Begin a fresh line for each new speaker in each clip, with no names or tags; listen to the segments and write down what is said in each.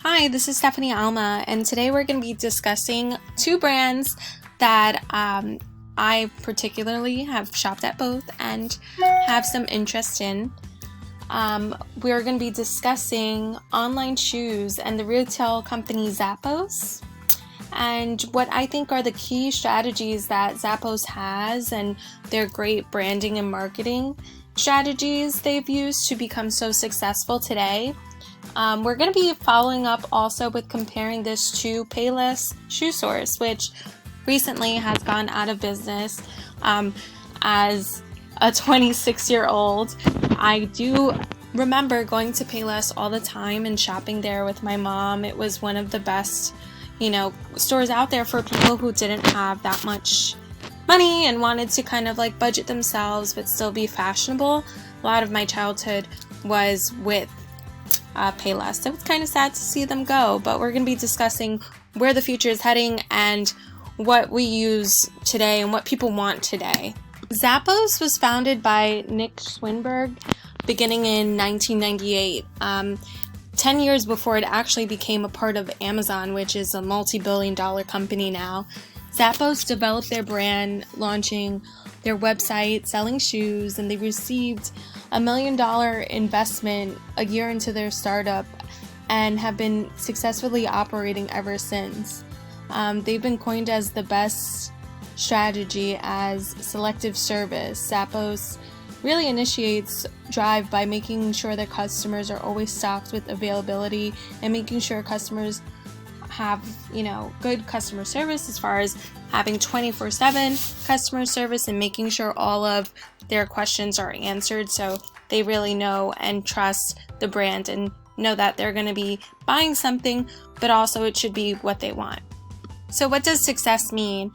Hi, this is Stephanie Alma, and today we're going to be discussing two brands that I particularly have shopped at both and have some interest in. We're going to be discussing online shoes and the retail company Zappos, and what I think are the key strategies that Zappos has and their great branding and marketing strategies they've used to become so successful today. We're going to be following up also with comparing this to Payless Shoe Source, which recently has gone out of business. As a 26-year-old, I do remember going to Payless all the time and shopping there with my mom. It was one of the best, stores out there for people who didn't have that much money and wanted to kind of like budget themselves but still be fashionable. A lot of my childhood was with Payless. So it's kind of sad to see them go, but we're going to be discussing where the future is heading and what we use today and what people want today. Zappos was founded by Nick Swinberg beginning in 1998, 10 years before it actually became a part of Amazon, which is a multi-billion-dollar company now. Zappos developed their brand, launching their website, selling shoes, and they received $1 million investment a year into their startup and have been successfully operating ever since. They've been coined as the best strategy as selective service. Zappos really initiates drive by making sure their customers are always stocked with availability and making sure customers have, good customer service as far as having 24/7 customer service and making sure all of their questions are answered so they really know and trust the brand and know that they're going to be buying something, but also it should be what they want. So what does success mean?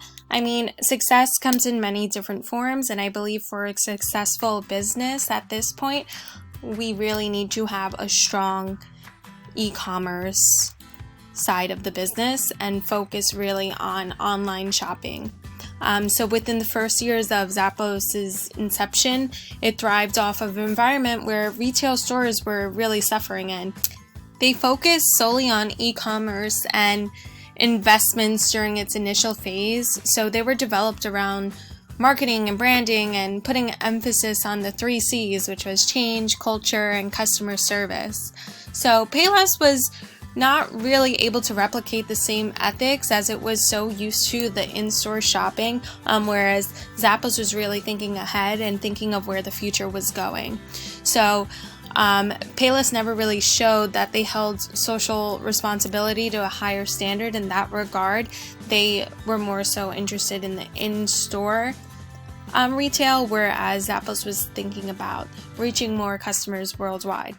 Success comes in many different forms, and I believe for a successful business at this point, we really need to have a strong e-commerce side of the business and focus really on online shopping. So within the first years of Zappos' inception, it thrived off of an environment where retail stores were really suffering in. They focused solely on e-commerce and investments during its initial phase, so they were developed around marketing and branding and putting emphasis on the 3 C's, which was change, culture, and customer service. So Payless was not really able to replicate the same ethics as it was so used to the in-store shopping, whereas Zappos was really thinking ahead and thinking of where the future was going. So Payless never really showed that they held social responsibility to a higher standard in that regard. They were more so interested in the in-store retail, whereas Zappos was thinking about reaching more customers worldwide.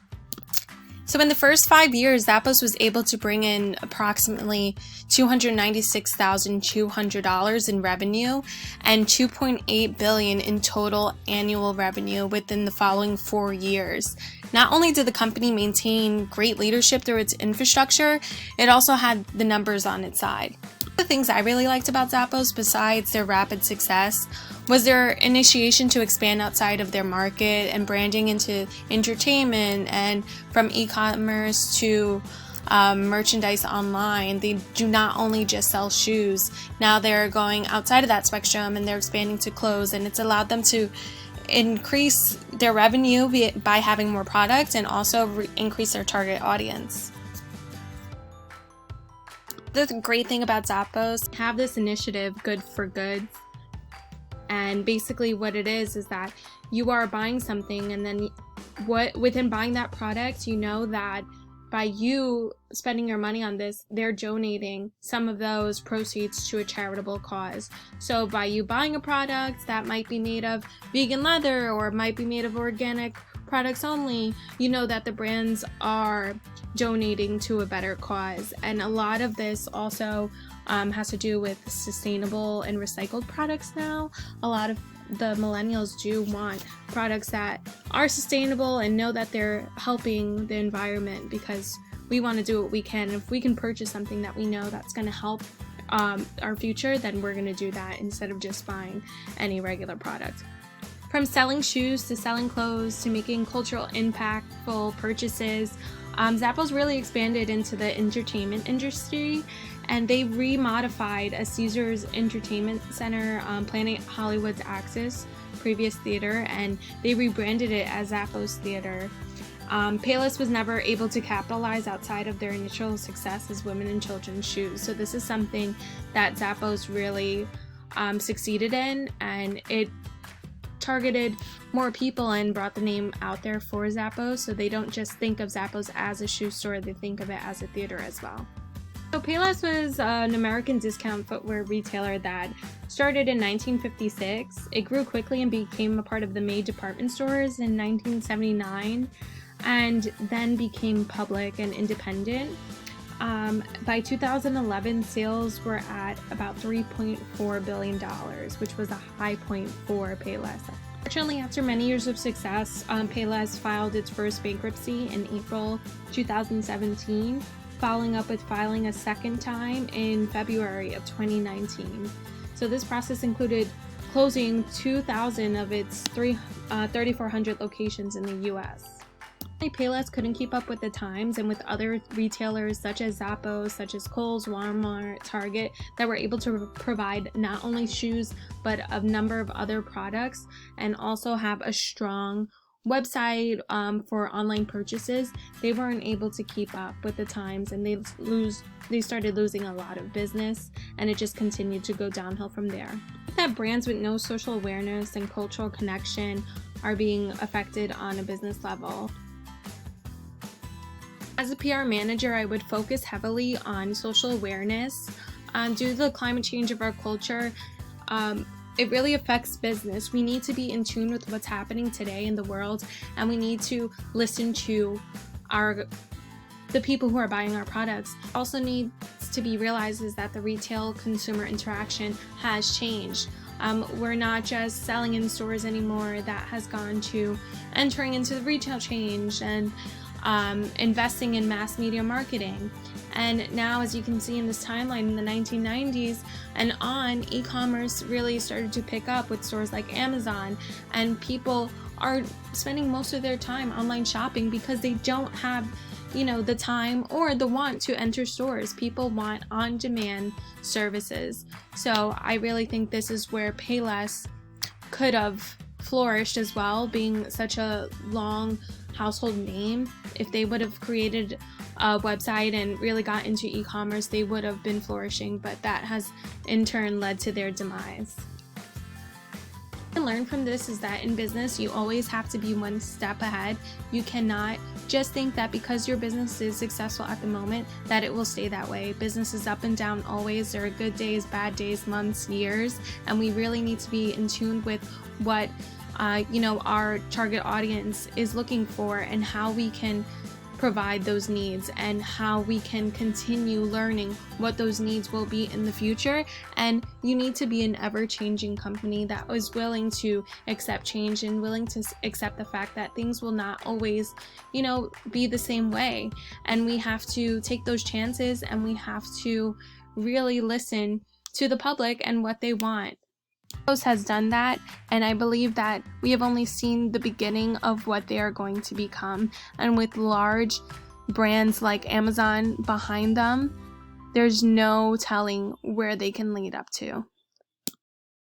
So in the first 5 years, Zappos was able to bring in approximately $296,200 in revenue and $2.8 billion in total annual revenue within the following 4 years. Not only did the company maintain great leadership through its infrastructure, it also had the numbers on its side. One of the things I really liked about Zappos, besides their rapid success, was their initiation to expand outside of their market and branding into entertainment and from e-commerce to merchandise online. They do not only just sell shoes. Now they're going outside of that spectrum and they're expanding to clothes, and it's allowed them to increase their revenue by having more products and also increase their target audience. The great thing about Zappos, have this initiative, Good for Goods. And basically what it is that you are buying something, and then within buying that product, you know that by you spending your money on this, they're donating some of those proceeds to a charitable cause. So by you buying a product that might be made of vegan leather or might be made of organic products only, you know that the brands are donating to a better cause. And a lot of this also has to do with sustainable and recycled products now. A lot of the millennials do want products that are sustainable and know that they're helping the environment, because we want to do what we can. If we can purchase something that we know that's going to help our future, then we're going to do that instead of just buying any regular product. From selling shoes to selling clothes to making cultural impactful purchases, Zappos really expanded into the entertainment industry, and they remodified a Caesars Entertainment Center, Planet Hollywood's Axis previous theater, and they rebranded it as Zappos Theater. Payless was never able to capitalize outside of their initial success as women and children's shoes. So this is something that Zappos really succeeded in, and it targeted more people and brought the name out there for Zappos, so they don't just think of Zappos as a shoe store, they think of it as a theater as well. So Payless was an American discount footwear retailer that started in 1956. It grew quickly and became a part of the May department stores in 1979, and then became public and independent. By 2011, sales were at about $3.4 billion, which was a high point for Payless. Fortunately, after many years of success, Payless filed its first bankruptcy in April 2017, following up with filing a second time in February of 2019. So this process included closing 2,000 of its 3,400 locations in the US. Payless couldn't keep up with the times and with other retailers such as Zappos, such as Kohl's, Walmart, Target, that were able to provide not only shoes but a number of other products, and also have a strong website for online purchases. They weren't able to keep up with the times, and they started losing a lot of business, and it just continued to go downhill from there. That brands with no social awareness and cultural connection are being affected on a business level. As a PR manager, I would focus heavily on social awareness. Due to the climate change of our culture, it really affects business. We need to be in tune with what's happening today in the world, and we need to listen to the people who are buying our products. Also needs to be realized is that the retail consumer interaction has changed. We're not just selling in stores anymore. That has gone to entering into the retail change and investing in mass media marketing. And now, as you can see in this timeline, in the 1990s and on, e-commerce really started to pick up with stores like Amazon, and people are spending most of their time online shopping because they don't have, the time or the want to enter stores. People want on-demand services. So I really think this is where Payless could have flourished as well, being such a long household name. If they would have created a website and really got into e-commerce, they would have been flourishing, but that has in turn led to their demise. What I can learn from this is that in business, you always have to be one step ahead. You cannot just think that because your business is successful at the moment, that it will stay that way. Business is up and down always. There are good days, bad days, months, years, and we really need to be in tune with what our target audience is looking for, and how we can provide those needs, and how we can continue learning what those needs will be in the future. And you need to be an ever-changing company that is willing to accept change and willing to accept the fact that things will not always, be the same way. And we have to take those chances, and we have to really listen to the public and what they want. Zappos has done that, and I believe that we have only seen the beginning of what they are going to become. And with large brands like Amazon behind them, there's no telling where they can lead up to.